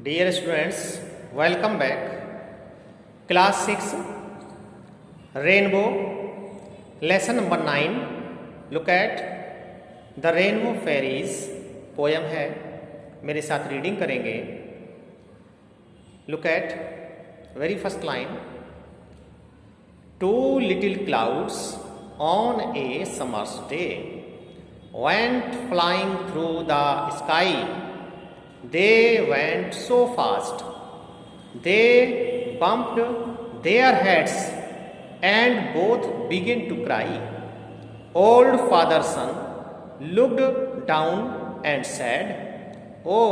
Dear students, welcome back. Class 6, Rainbow, lesson number 9. Look at the Rainbow Fairies. Poem है, मेरे साथ reading करेंगे. Look at very first line. Two little clouds on a summer's day went flying through the sky. They went so fast, they bumped their heads and both began to cry. Old father son looked down and said, "Oh,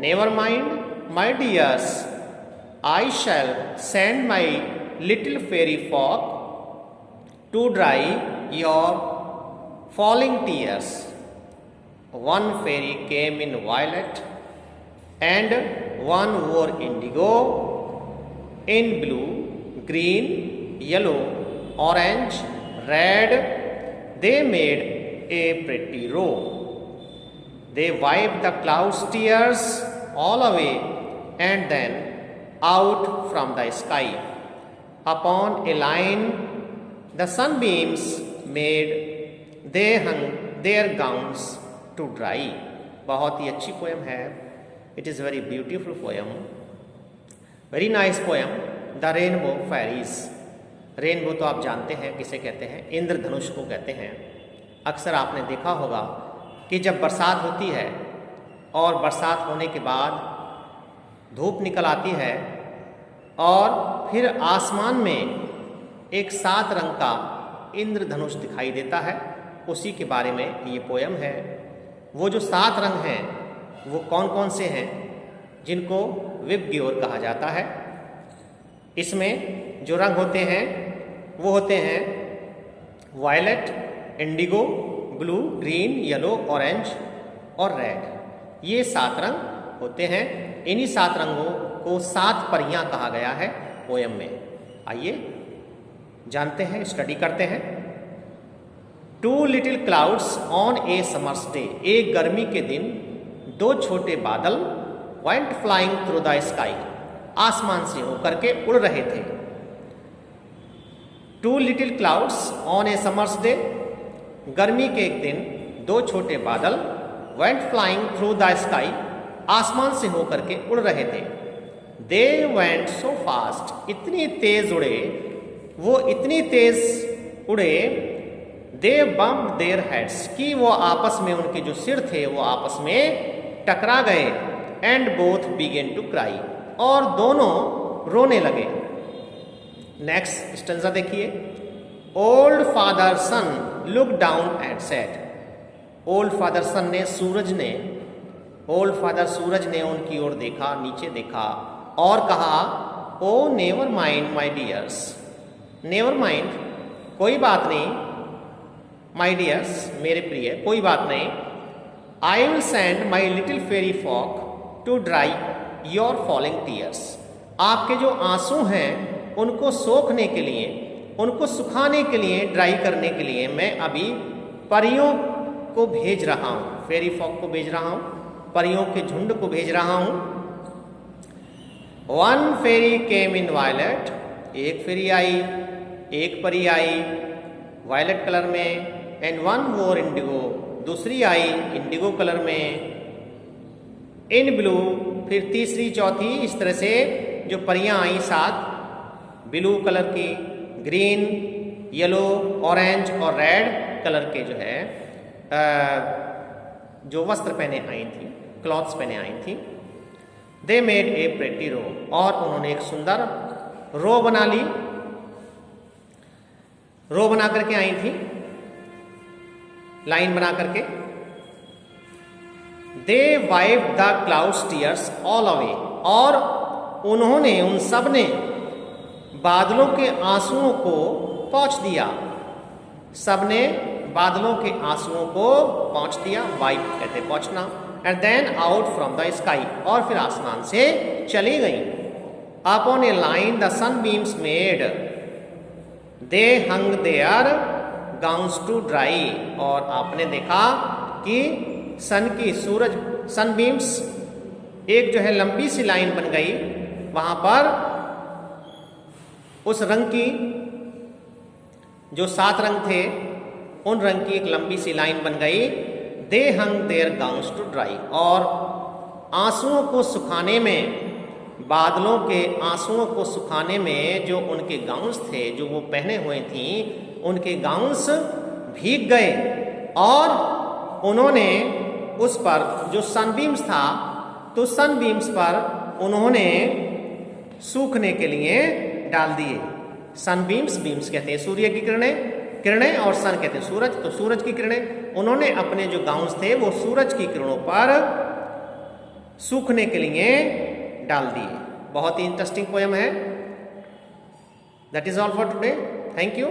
never mind, my dears, I shall send my little fairy folk to dry your falling tears." One fairy came in violet, and one wore indigo, in blue, green, yellow, orange, red. They made a pretty row. They wiped the clouds' tears all away and then out from the sky. Upon a line the sunbeams made, they hung their gowns to dry. बहुत ही अच्छी poem है. It is very beautiful poem. Very nice poem. The Rainbow Fairies. Rainbow तो आप जानते हैं किसे कहते हैं, इंद्रधनुष को कहते हैं. अक्सर आपने देखा होगा कि जब बरसात होती है और बरसात होने के बाद धूप निकल आती है और फिर आसमान में एक 7 रंग का इंद्रधनुष दिखाई देता है, उसी के बारे में ये पोयम है. वो जो 7 रंग हैं वो कौन कौन से हैं, जिनको विबग्योर कहा जाता है. इसमें जो रंग होते हैं वो होते हैं violet, indigo, blue, green, yellow, orange और रेड. ये 7 रंग होते हैं. इन्हीं 7 रंगों को 7 परियां कहा गया है पोयम में. आइए जानते हैं, स्टडी करते हैं. Two little clouds on a summer's day. एक गर्मी के दिन 2 छोटे बादल went flying through the sky. आसमान से होकर के उड़ रहे थे. Two little clouds on a summer's day. गर्मी के एक दिन 2 छोटे बादल went flying through the sky. आसमान से होकर के उड़ रहे थे. They went so fast. इतनी तेज उड़े, वो इतनी तेज उड़े. They bump their heads. कि वो आपस में, उनके जो सिर थे वो आपस में टकरा गए. And both begin to cry. और दोनों रोने लगे. नेक्स्ट स्टेंजा देखिए. Old father sun look down and said. Old father sun ने, ओल्ड फादर सूरज ने उनकी ओर देखा, नीचे देखा और कहा, oh never mind my dears. Never mind, कोई बात नहीं. माई डियर्स, मेरे प्रिय, कोई बात नहीं. I will send my little fairy folk to dry your falling tears. आपके जो आंसू हैं उनको सोखने के लिए, उनको सुखाने के लिए, ड्राई करने के लिए मैं अभी परियों को भेज रहा हूँ. फेरी फॉक को भेज रहा हूँ, परियों के झुंड को भेज रहा हूँ. वन फेरी केम इन वायलेट. एक फेरी आई, एक परी आई वायलेट कलर में. एंड वन वोर इंडिगो. दूसरी आई इंडिगो कलर में. In blue. फिर तीसरी, चौथी, इस तरह से जो परियां आई 7 ब्लू कलर की, ग्रीन, येलो, ऑरेंज और रेड कलर के जो है जो वस्त्र पहने आई थी, क्लॉथ्स पहने आई थी. दे मेड ए प्रेटी रो. और उन्होंने एक सुंदर रो बना ली, रो बना करके आई थी, लाइन बना करके. They wipe the clouds tears all away. और उन्होंने, उन सब ने बादलों के आंसुओं को पोंछ दिया. सबने बादलों के आंसुओं को पोंछ दिया. वाइप कहते पोंछना. And then out from the sky. और फिर आसमान से चली गई. Upon a line the sunbeams made, they hung their gowns to dry. और आपने देखा कि सन की, सूरज, सनबीम्स एक जो है लंबी सी लाइन बन गई, वहां पर उस रंग की जो 7 रंग थे उन रंग की एक लंबी सी लाइन बन गई। दे hung their gowns to dry, और आंसुओं को सुखाने में, बादलों के आंसुओं को सुखाने में जो उनके गाउन्स थे, जो वो पहने हुए थी, उनके गाउन्स भीग गए और उन्होंने उस पर जो सनबीम्स था, तो सनबीम्स पर उन्होंने सूखने के लिए डाल दिए। सनबीम्स, बीम्स कहते हैं सूर्य की किरणें, किरणें, और सन कहते हैं सूरज, तो सूरज की किरणें। उन्होंने अपने जो गाउन्स थे वो सूरज की किरणों पर सूखने के लिए डाल दिए। बहुत ही इंटरेस्टिंग पोयम है। That is all for today. Thank you.